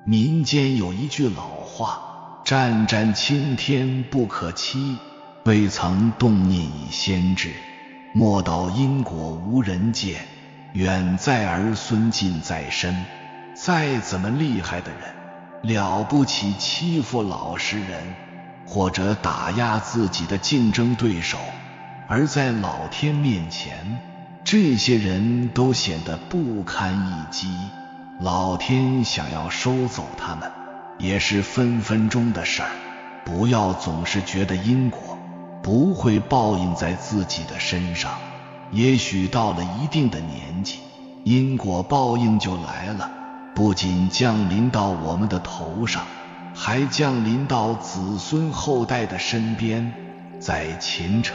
民间有一句老话，战战青天不可欺，未曾动念以先知，莫道因果无人见，远在儿孙近在身。再怎么厉害的人，了不起欺负老实人，或者打压自己的竞争对手，而在老天面前，这些人都显得不堪一击。老天想要收走他们，也是分分钟的事儿。不要总是觉得因果不会报应在自己的身上，也许到了一定的年纪，因果报应就来了，不仅降临到我们的头上，还降临到子孙后代的身边。在秦朝，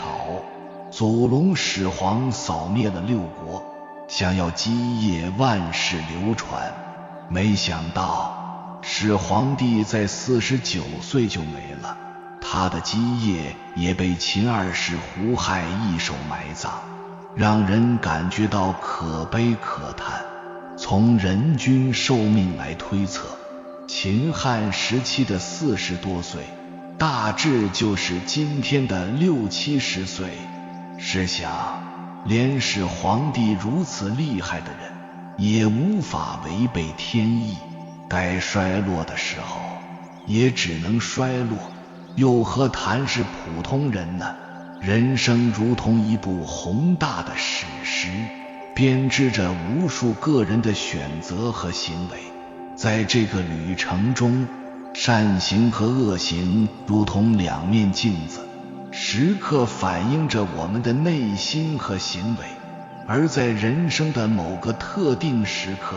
祖龙始皇扫灭了6国，想要基业万世流传，没想到始皇帝在49岁就没了，他的基业也被秦二世胡亥一手埋葬，让人感觉到可悲可叹。从人均寿命来推测，秦汉时期的40多岁，大致就是今天的60、70岁。试想，连始皇帝如此厉害的人，也无法违背天意，该衰落的时候，也只能衰落，又何谈是普通人呢？人生如同一部宏大的史诗，编织着无数个人的选择和行为。在这个旅程中，善行和恶行如同两面镜子，时刻反映着我们的内心和行为。而在人生的某个特定时刻，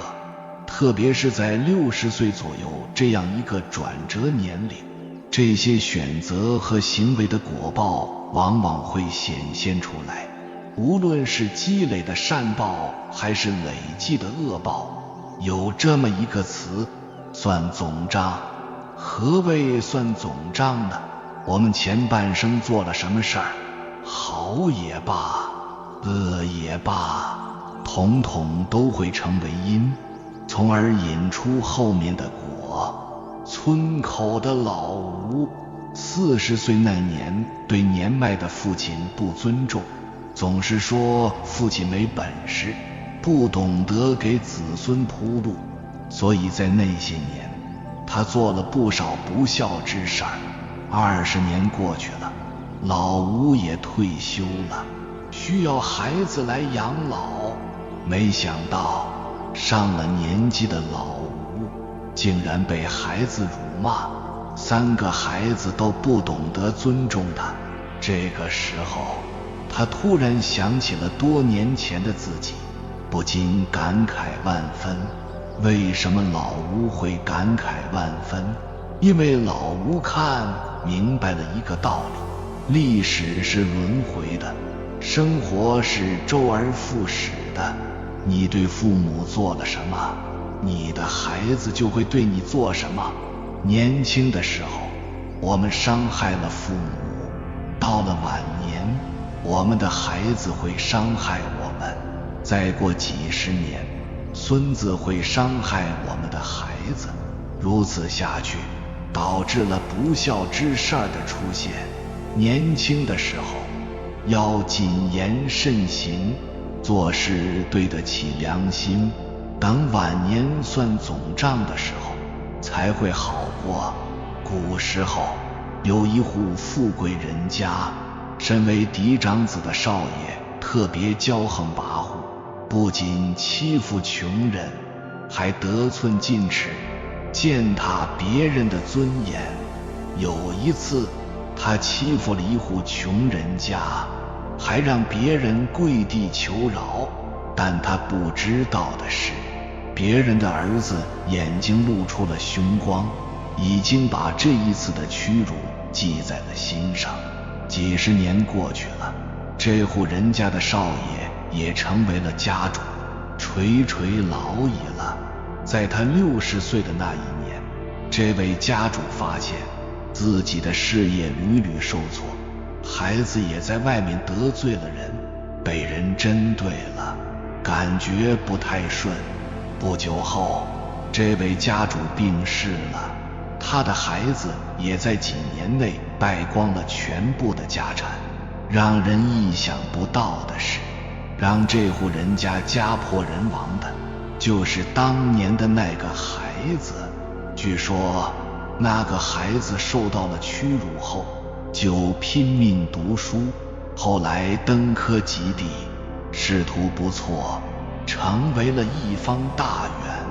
特别是在60岁左右这样一个转折年龄，这些选择和行为的果报往往会显现出来。无论是积累的善报还是累积的恶报，有这么一个词，算总账。何谓算总账呢？我们前半生做了什么事儿，好也罢，恶也罢，统统都会成为因，从而引出后面的果。村口的老吴40岁那年，对年迈的父亲不尊重，总是说父亲没本事，不懂得给子孙铺路，所以在那些年，他做了不少不孝之事儿。20年过去了，老吴也退休了，需要孩子来养老。没想到上了年纪的老吴竟然被孩子辱骂，3个孩子都不懂得尊重他。这个时候，他突然想起了多年前的自己，不禁感慨万分。为什么老吴会感慨万分？因为老吴看明白了一个道理，历史是轮回的，生活是周而复始的。你对父母做了什么，你的孩子就会对你做什么。年轻的时候，我们伤害了父母，到了晚年，我们的孩子会伤害我们，再过几十年，孙子会伤害我们的孩子。如此下去，导致了不孝之事的出现。年轻的时候要谨言慎行，做事对得起良心，等晚年算总账的时候才会好过。古时候有一户富贵人家，身为嫡长子的少爷特别骄横跋扈，不仅欺负穷人，还得寸进尺，践踏别人的尊严。有一次，他欺负了一户穷人家，还让别人跪地求饶。但他不知道的是，别人的儿子眼睛露出了凶光，已经把这一次的屈辱记在了心上。几十年过去了，这户人家的少爷也成为了家主，垂垂老矣了。在他60岁的那一年，这位家主发现自己的事业屡屡受挫，孩子也在外面得罪了人，被人针对了，感觉不太顺。不久后，这位家主病逝了，他的孩子也在几年内败光了全部的家产。让人意想不到的是，让这户人家家破人亡的，就是当年的那个孩子。据说那个孩子受到了屈辱后，就拼命读书，后来登科及第，仕途不错，成为了一方大员。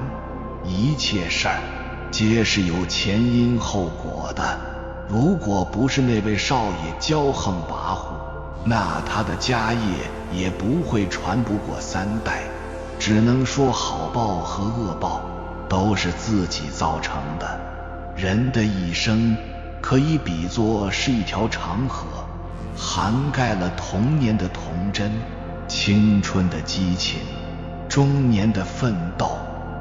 一切事儿皆是有前因后果的，如果不是那位少爷骄横跋扈，那他的家业也不会传不过3代。只能说好报和恶报都是自己造成的。人的一生可以比作是一条长河，涵盖了童年的童真、青春的激情、中年的奋斗，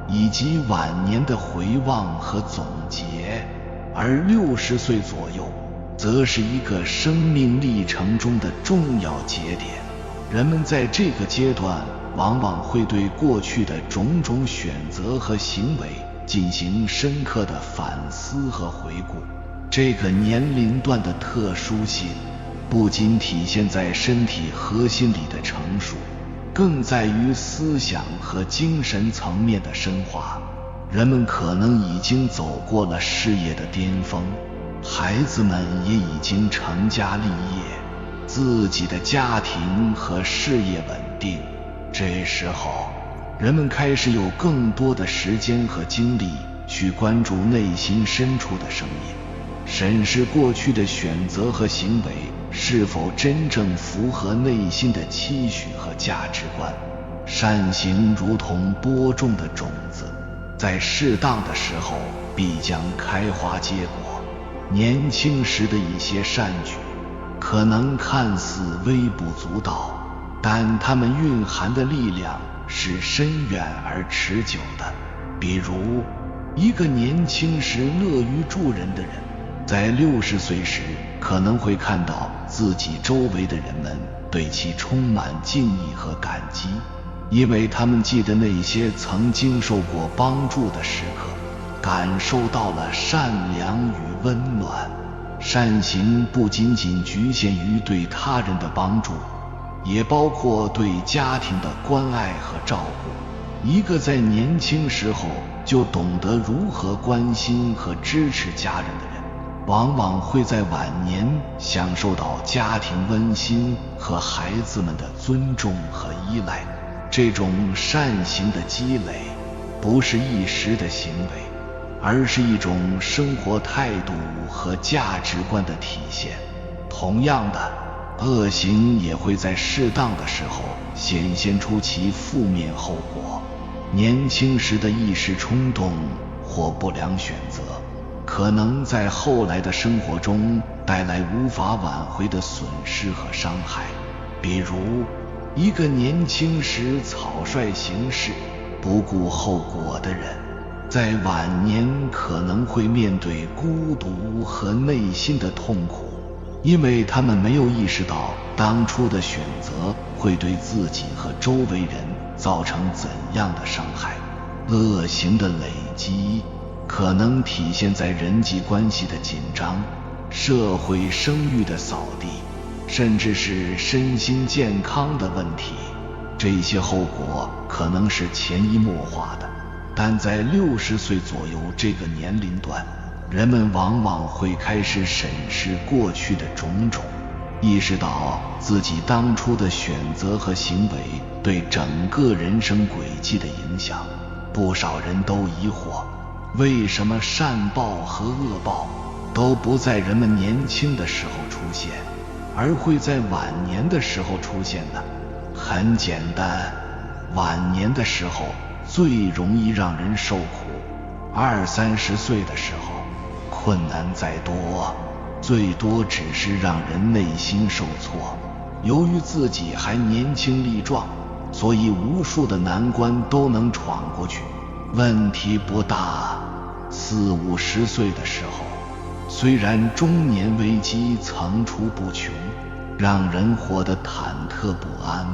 以及晚年的回望和总结。而60岁左右则是一个生命历程中的重要节点。人们在这个阶段往往会对过去的种种选择和行为进行深刻的反思和回顾。这个年龄段的特殊性不仅体现在身体核心里的成熟，更在于思想和精神层面的深化。人们可能已经走过了事业的巅峰，孩子们也已经成家立业，自己的家庭和事业稳定。这时候，人们开始有更多的时间和精力去关注内心深处的声音，审视过去的选择和行为是否真正符合内心的期许和价值观。善行如同播种的种子，在适当的时候必将开花结果。年轻时的一些善举可能看似微不足道，但它们蕴含的力量是深远而持久的。比如，一个年轻时乐于助人的人，在60岁时可能会看到自己周围的人们对其充满敬意和感激，因为他们记得那些曾经受过帮助的时刻，感受到了善良与温暖。善行不仅仅局限于对他人的帮助，也包括对家庭的关爱和照顾。一个在年轻时候就懂得如何关心和支持家人的人，往往会在晚年享受到家庭温馨和孩子们的尊重和依赖。这种善行的积累不是一时的行为，而是一种生活态度和价值观的体现。同样的，恶行也会在适当的时候显现出其负面后果。年轻时的一时冲动或不良选择，可能在后来的生活中带来无法挽回的损失和伤害。比如，一个年轻时草率行事、不顾后果的人，在晚年可能会面对孤独和内心的痛苦，因为他们没有意识到当初的选择会对自己和周围人造成怎样的伤害。恶行的累积可能体现在人际关系的紧张、社会声誉的扫地，甚至是身心健康的问题。这些后果可能是潜移默化的，但在60岁左右这个年龄段，人们往往会开始审视过去的种种，意识到自己当初的选择和行为对整个人生轨迹的影响。不少人都疑惑，为什么善报和恶报都不在人们年轻的时候出现，而会在晚年的时候出现呢？很简单，晚年的时候最容易让人受苦。20-30岁的时候，困难再多，最多只是让人内心受挫。由于自己还年轻力壮，所以无数的难关都能闯过去，问题不大。40-50岁的时候，虽然中年危机层出不穷，让人活得忐忑不安，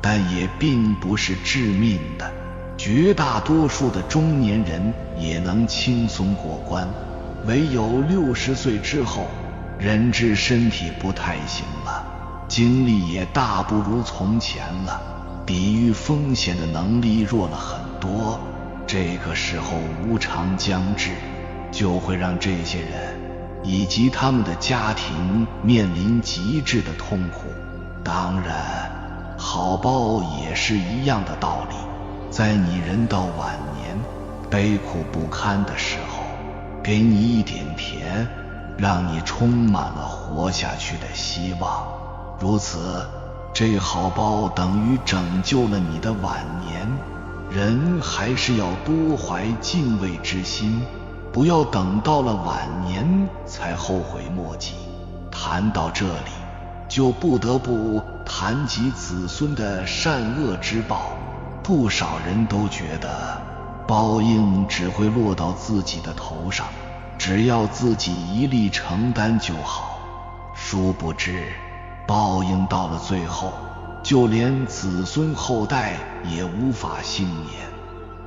但也并不是致命的。绝大多数的中年人也能轻松过关，唯有60岁之后，人之身体不太行了，精力也大不如从前了，抵御风险的能力弱了很多。这个时候无常将至，就会让这些人以及他们的家庭面临极致的痛苦。当然，好报也是一样的道理，在你人到晚年悲苦不堪的时候，给你一点甜，让你充满了活下去的希望。如此，这好报等于拯救了你的晚年。人还是要多怀敬畏之心，不要等到了晚年才后悔莫及。谈到这里，就不得不谈及子孙的善恶之报。不少人都觉得报应只会落到自己的头上，只要自己一力承担就好。殊不知，报应到了最后，就连子孙后代也无法幸免。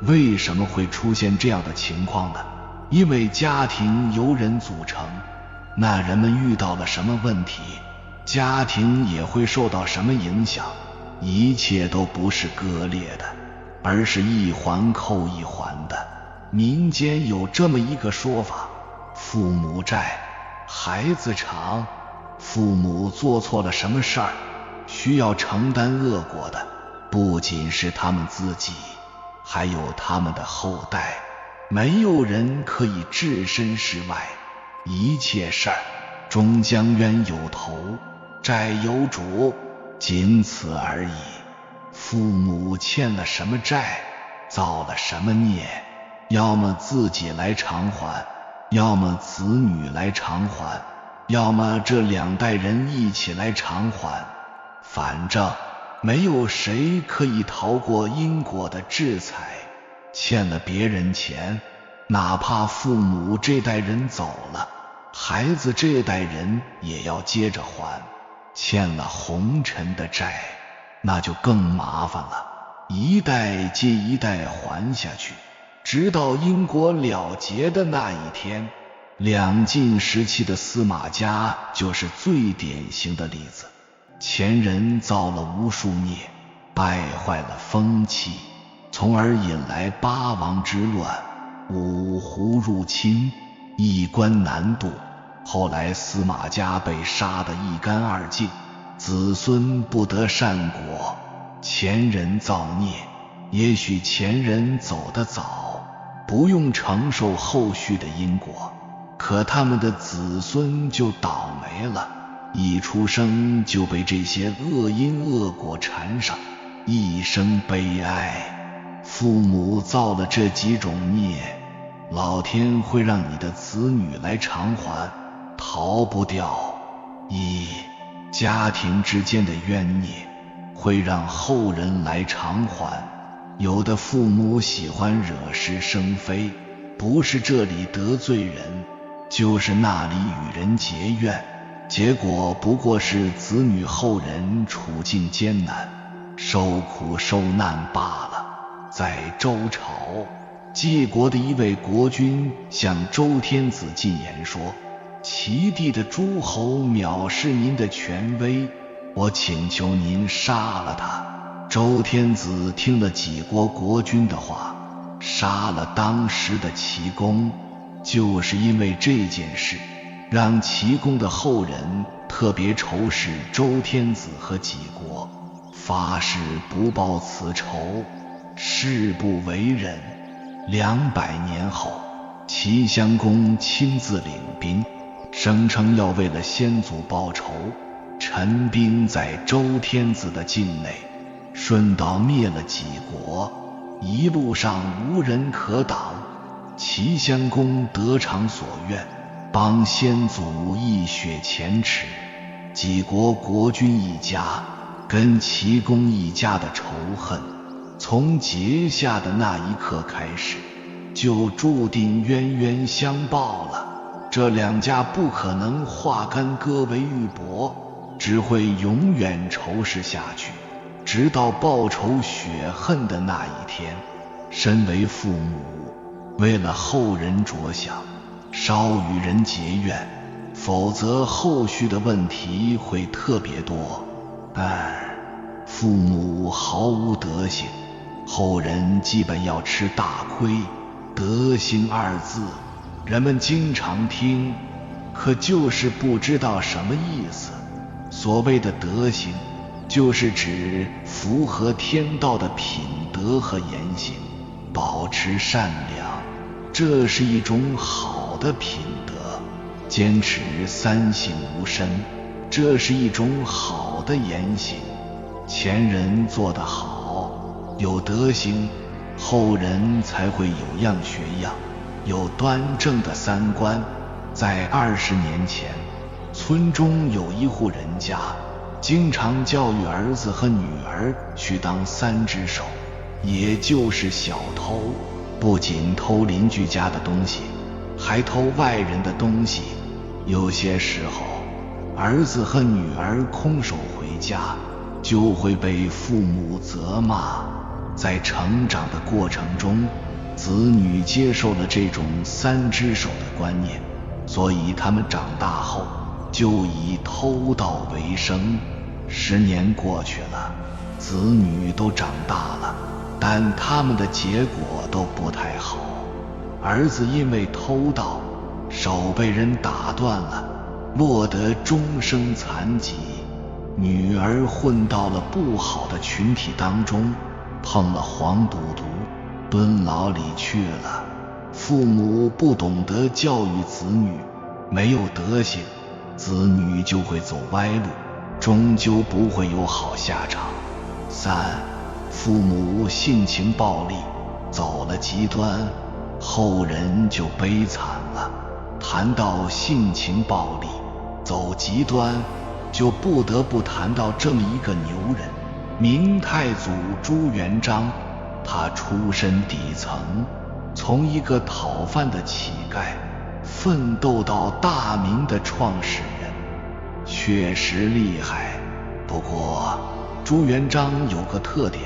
为什么会出现这样的情况呢？因为家庭由人组成，那人们遇到了什么问题，家庭也会受到什么影响。一切都不是割裂的，而是一环扣一环的。民间有这么一个说法：父母债，孩子偿。父母做错了什么事儿，需要承担恶果的不仅是他们自己，还有他们的后代。没有人可以置身事外，一切事儿终将冤有头，债有主，仅此而已。父母欠了什么债，造了什么孽，要么自己来偿还，要么子女来偿还，要么这2代人一起来偿还。反正没有谁可以逃过因果的制裁。欠了别人钱，哪怕父母这代人走了，孩子这代人也要接着还。欠了红尘的债，那就更麻烦了，一代接一代还下去，直到因果了结的那一天。两晋时期的司马家就是最典型的例子。前人造了无数孽，败坏了风气，从而引来八王之乱，五胡入侵，一关难渡。后来司马家被杀得一干二净，子孙不得善果。前人造孽，也许前人走得早，不用承受后续的因果，可他们的子孙就倒霉了，一出生就被这些恶因恶果缠上，一生悲哀。父母造了这几种孽，老天会让你的子女来偿还，逃不掉。一，家庭之间的冤孽会让后人来偿还。有的父母喜欢惹是生非，不是这里得罪人，就是那里与人结怨，结果不过是子女后人处境艰难，受苦受难罢了。在周朝，晋国的一位国君向周天子进言说，齐地的诸侯藐视您的权威，我请求您杀了他。周天子听了几国国君的话，杀了当时的齐公。就是因为这件事，让齐公的后人特别仇视周天子和几国，发誓不报此仇，誓不为人。200年后，齐襄公亲自领兵，声称要为了先祖报仇，陈兵在周天子的境内，顺道灭了几国，一路上无人可挡。齐襄公得偿所愿，帮先祖一雪前耻。几国国君一家跟齐公一家的仇恨，从结下的那一刻开始，就注定冤冤相报了。这两家不可能化干戈为玉帛，只会永远仇视下去，直到报仇雪恨的那一天。身为父母，为了后人着想，少与人结怨，否则后续的问题会特别多。父母毫无德行，后人基本要吃大亏。德行二字，人们经常听，可就是不知道什么意思。所谓的德行，就是指符合天道的品德和言行，保持善良，这是一种好的品德；坚持三省吾身，这是一种好的言行。前人做得好，有德行，后人才会有样学样，有端正的三观。在20年前，村中有一户人家，经常教育儿子和女儿去当三只手，也就是小偷，不仅偷邻居家的东西，还偷外人的东西。有些时候，儿子和女儿空手回家，就会被父母责骂。在成长的过程中，子女接受了这种三只手的观念，所以他们长大后就以偷盗为生。10年过去了，子女都长大了，但他们的结果都不太好。儿子因为偷盗，手被人打断了，落得终生残疾；女儿混到了不好的群体当中，碰了黄赌毒，蹲牢里去了。父母不懂得教育子女，没有德行，子女就会走歪路，终究不会有好下场。3. 父母性情暴力，走了极端，后人就悲惨了。谈到性情暴力，走极端，就不得不谈到这么一个牛人，明太祖朱元璋。他出身底层，从一个讨饭的乞丐奋斗到大明的创始人，确实厉害。不过朱元璋有个特点，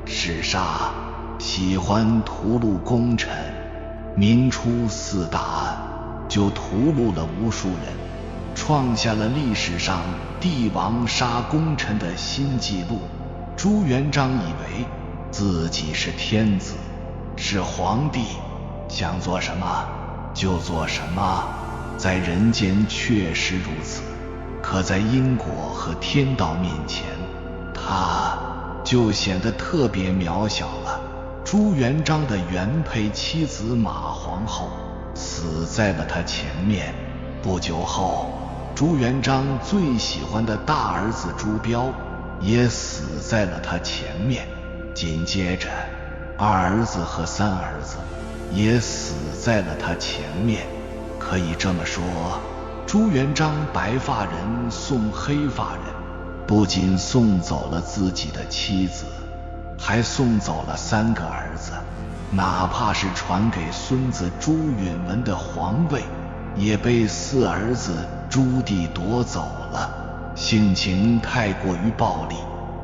是杀，喜欢屠戮功臣。明初4大案就屠戮了无数人，创下了历史上帝王杀功臣的新纪录。朱元璋以为自己是天子，是皇帝，想做什么就做什么，在人间确实如此，可在因果和天道面前，他就显得特别渺小了。朱元璋的原配妻子马皇后死在了他前面，不久后，朱元璋最喜欢的大儿子朱标也死在了他前面，紧接着2儿子和3儿子也死在了他前面。可以这么说，朱元璋白发人送黑发人，不仅送走了自己的妻子，还送走了3个儿子，哪怕是传给孙子朱允炆的皇位，也被4儿子朱棣夺走了。性情太过于暴力，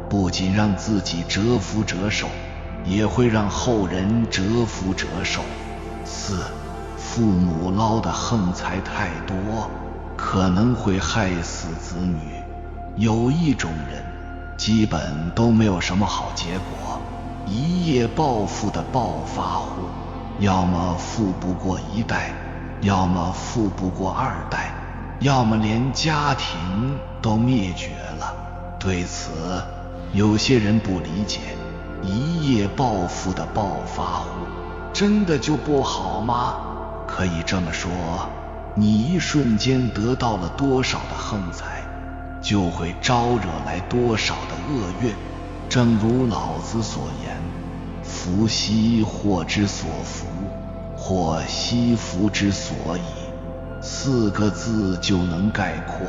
不仅让自己折服折寿，也会让后人折服折寿。4. 父母捞的横财太多，可能会害死子女。有一种人基本都没有什么好结果，一夜暴富的暴发户，要么富不过1代，要么富不过2代，要么连家庭都灭绝了。对此，有些人不理解，一夜暴富的暴发户真的就不好吗？可以这么说，你一瞬间得到了多少的横财，就会招惹来多少的厄运。正如老子所言，福兮祸之所伏，祸兮福之所倚，4个字就能概括，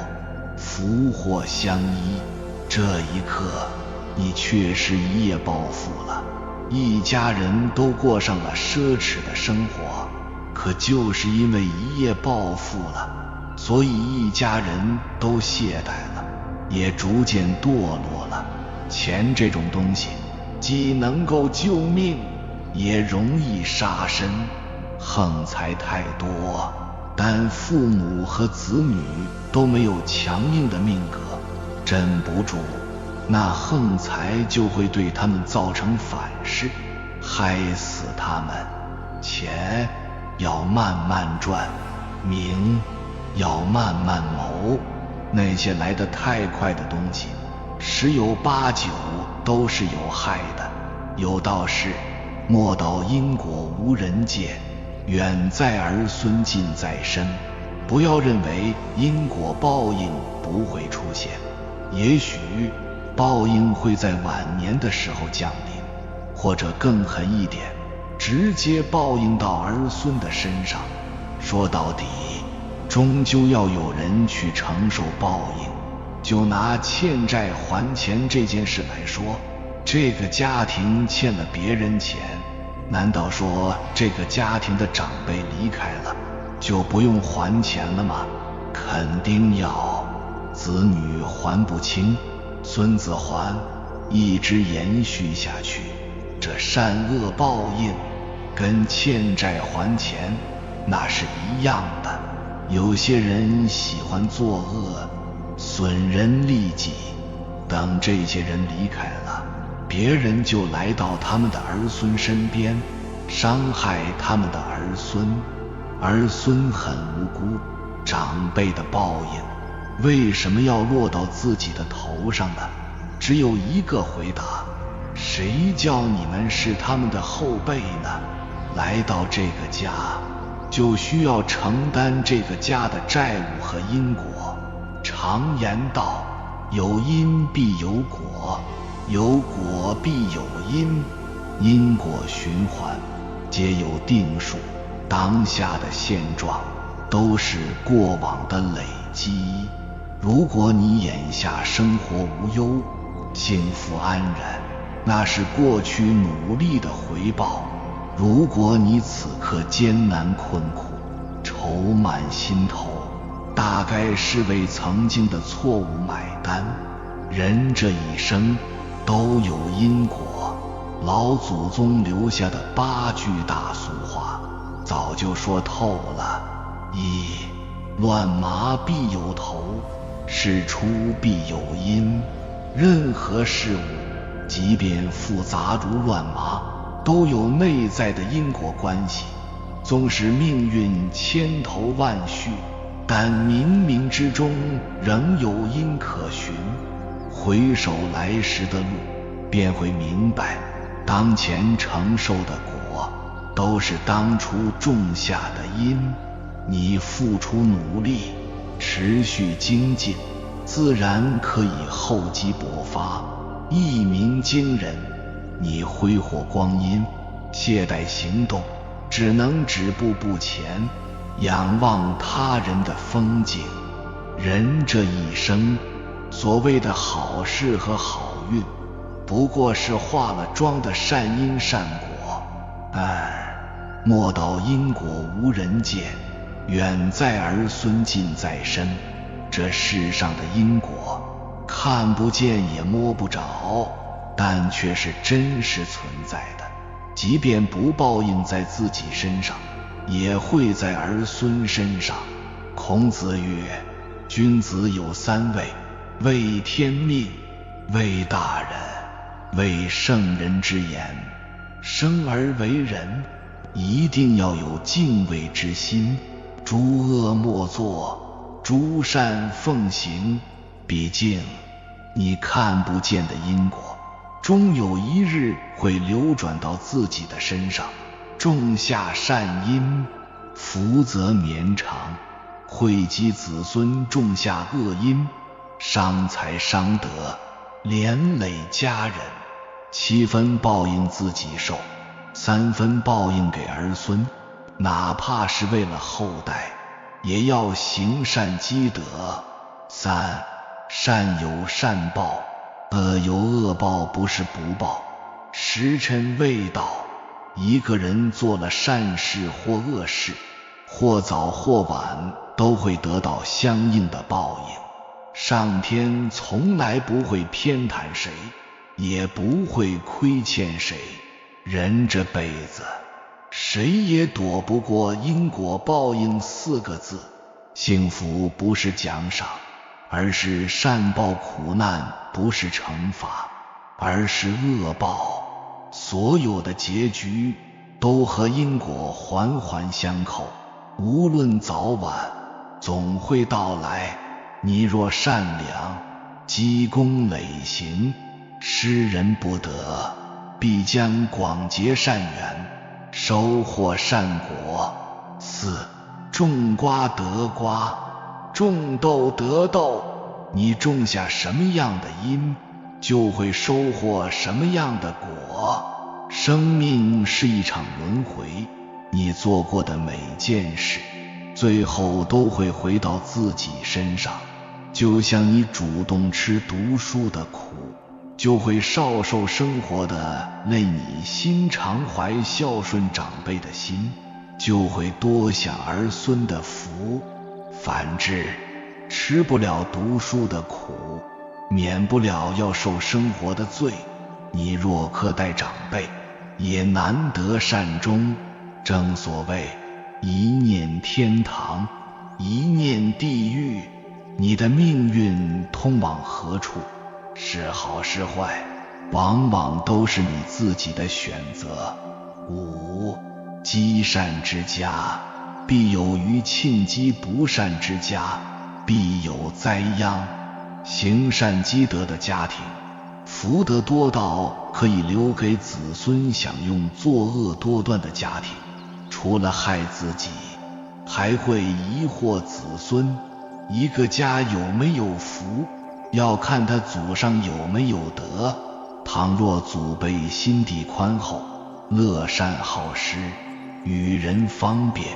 福祸相依。这一刻，你确实一夜暴富了，一家人都过上了奢侈的生活。可就是因为一夜暴富了，所以一家人都懈怠了，也逐渐堕落了。钱这种东西，既能够救命，也容易杀身。横财太多，但父母和子女都没有强硬的命格，镇不住，那横财就会对他们造成反噬，害死他们。钱要慢慢赚，名要慢慢谋，那些来得太快的东西，十有八九都是有害的。有道是，莫道因果无人见，远在儿孙近在身。不要认为因果报应不会出现，也许报应会在晚年的时候降临，或者更狠一点，直接报应到儿孙的身上。说到底，终究要有人去承受报应。就拿欠债还钱这件事来说，这个家庭欠了别人钱，难道说这个家庭的长辈离开了就不用还钱了吗？肯定要。子女还不清，孙子还，一直延续下去。这善恶报应跟欠债还钱那是一样的。有些人喜欢作恶，损人利己，等这些人离开了，别人就来到他们的儿孙身边，伤害他们的儿孙。儿孙很无辜，长辈的报应为什么要落到自己的头上呢？只有一个回答，谁叫你们是他们的后辈呢？来到这个家，就需要承担这个家的债务和因果。常言道，有因必有果，有果必有因，因果循环，皆有定数。当下的现状都是过往的累积。如果你眼下生活无忧，幸福安然，那是过去努力的回报。如果你此刻艰难困苦，愁满心头，大概是为曾经的错误买单。人这一生都有因果，老祖宗留下的8句大俗话早就说透了。一，乱麻必有头，事出必有因。任何事物，即便复杂如乱麻，都有内在的因果关系。纵使命运千头万绪，但冥冥之中仍有因可循。回首来时的路，便会明白，当前承受的果都是当初种下的因。你付出努力，持续精进，自然可以厚积薄发，一鸣惊人。你挥霍光阴，懈怠行动，只能止步不前，仰望他人的风景。人这一生，所谓的好事和好运，不过是化了妆的善因善果。莫道因果无人见，远在儿孙近在身。这世上的因果，看不见也摸不着，但却是真实存在的。即便不报应在自己身上，也会在儿孙身上。孔子曰：君子有3位，畏天命，畏大人，畏圣人之言。生而为人，一定要有敬畏之心，诸恶莫作，诸善奉行。毕竟你看不见的因果，终有一日会流转到自己的身上。种下善因，福泽绵长；惠及子孙种下恶因，伤财伤德，连累家人。7分报应自己受，3分报应给儿孙。哪怕是为了后代，也要行善积德。3，善有善报，恶有恶报，不是不报。时辰未到，一个人做了善事或恶事，或早或晚都会得到相应的报应。上天从来不会偏袒谁，也不会亏欠谁。人这辈子，谁也躲不过因果报应4个字。幸福不是奖赏，而是善报；苦难不是惩罚，而是恶报。所有的结局都和因果环环相扣，无论早晚，总会到来。你若善良，积功累行，施人不得，必将广结善缘，收获善果。4. 种瓜得瓜，种豆得豆。你种下什么样的因，就会收获什么样的果。生命是一场轮回，你做过的每件事，最后都会回到自己身上。就像你主动吃读书的苦，就会少受生活的累；你心常怀孝顺长辈的心，就会多享儿孙的福。反之，吃不了读书的苦，免不了要受生活的罪。你若苛待长辈，也难得善终。正所谓一念天堂，一念地狱。你的命运通往何处，是好是坏，往往都是你自己的选择。5. 积善之家，必有余庆；积不善之家，必有灾殃。行善积德的家庭，福德多到可以留给子孙享用；作恶多端的家庭，除了害自己，还会疑惑子孙。一个家有没有福，要看他祖上有没有德。倘若祖辈心地宽厚，乐善好施，与人方便，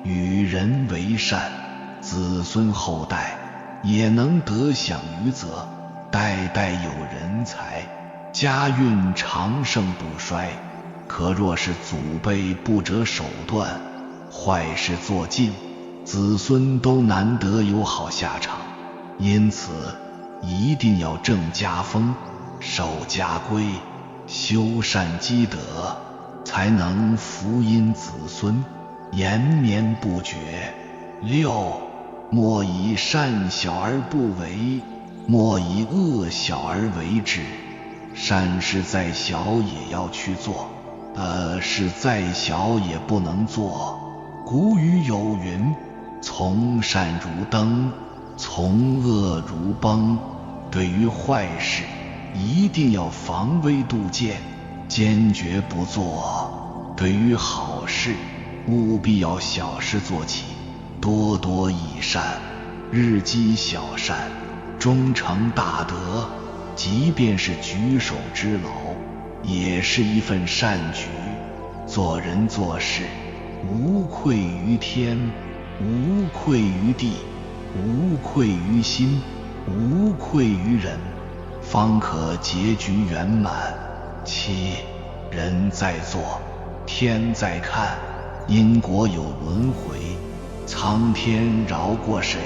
与人为善，子孙后代也能得享于泽，代代有人才，家运长盛不衰。可若是祖辈不择手段，坏事做尽，子孙都难得有好下场。因此一定要正家风，守家规，修善积德，才能福荫子孙，延绵不绝。6. 莫以善小而不为，莫以恶小而为之。善事再小也要去做，恶事再小也不能做。古语有云，从善如登，从恶如崩。对于坏事，一定要防微杜渐，坚决不做；对于好事，务必要小事做起，多多益善，日积小善，终成大德。即便是举手之劳，也是一份善举。做人做事，无愧于天，无愧于地，无愧于心，无愧于人，方可结局圆满。7. 人在做，天在看，因果有轮回，苍天饶过谁？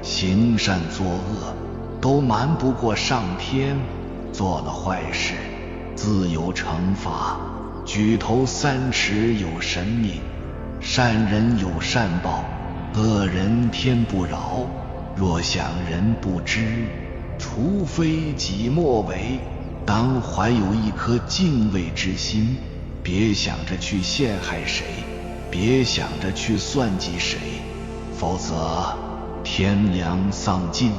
行善作恶，都瞒不过上天。做了坏事，自有惩罚。举头三尺有神明，善人有善报，恶人天不饶。若想人不知，除非己莫为。当怀有一颗敬畏之心，别想着去陷害谁，别想着去算计谁，否则天良丧尽，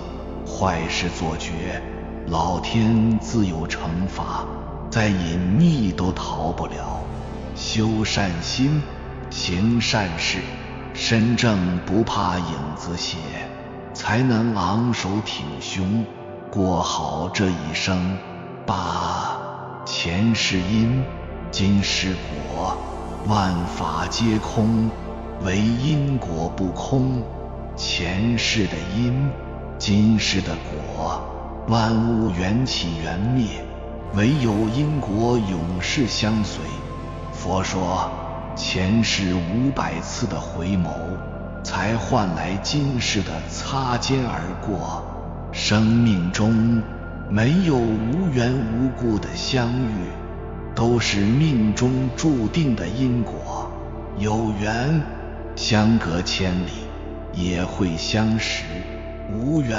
坏事做绝，老天自有惩罚，再隐秘都逃不了。修善心，行善事，身正不怕影子斜，才能昂首挺胸，过好这一生。8. 前世因，今世果，万法皆空，唯因果不空。前世的因，今世的果，万物缘起缘灭，唯有因果永世相随。佛说，前世500次的回眸，才换来今世的擦肩而过。生命中没有无缘无故的相遇，都是命中注定的因果，有缘相隔千里也会相识，无缘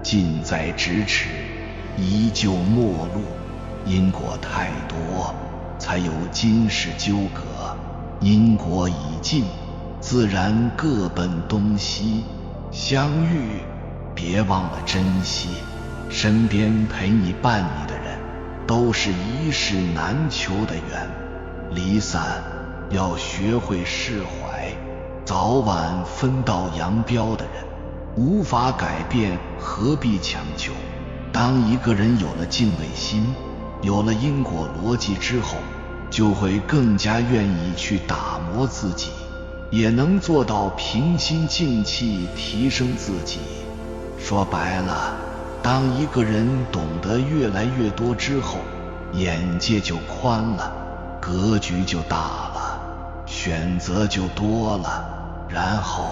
近在咫尺依旧陌路。因果太多，才有今世纠葛，因果已尽，自然各奔东西。相遇别忘了珍惜，身边陪你伴你的人都是一世难求的缘。离散要学会释怀，早晚分道扬镳的人无法改变，何必强求。当一个人有了敬畏心，有了因果逻辑之后，就会更加愿意去打磨自己，也能做到平心静气提升自己。说白了，当一个人懂得越来越多之后，眼界就宽了，格局就大了，选择就多了，然后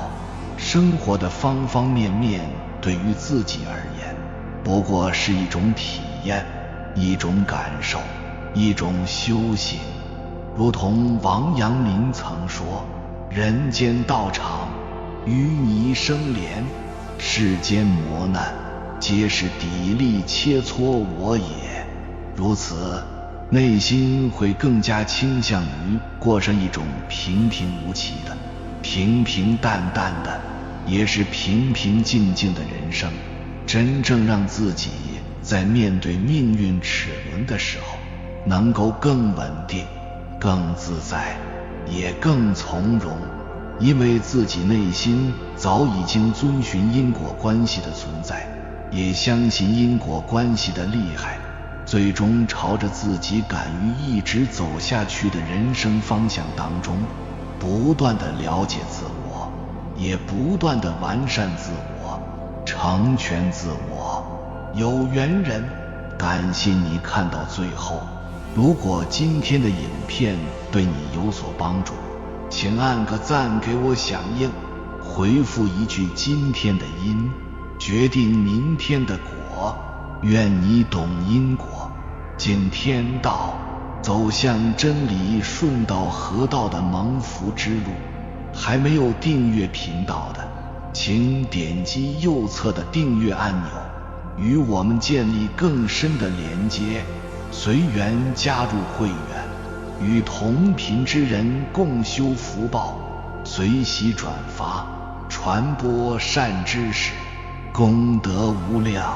生活的方方面面对于自己而言不过是一种体验，一种感受，一种修行。如同王阳明曾说，人间道场，淤泥生莲，世间磨难，皆是砥砺切磋我也。如此，内心会更加倾向于过上一种平平无奇的、平平淡淡的，也是平平静静的人生，真正让自己在面对命运齿轮的时候，能够更稳定、更自在，也更从容。因为自己内心早已经遵循因果关系的存在，也相信因果关系的厉害，最终朝着自己敢于一直走下去的人生方向当中，不断地了解自我，也不断地完善自我，成全自我。有缘人，感谢你看到最后。如果今天的影片对你有所帮助，请按个赞给我响应，回复一句今天的因，决定明天的果。愿你懂因果，敬天道，走向真理顺道合道的蒙福之路。还没有订阅频道的，请点击右侧的订阅按钮，与我们建立更深的连接。随缘加入会员，与同频之人共修福报，随喜转发，传播善知识，功德无量。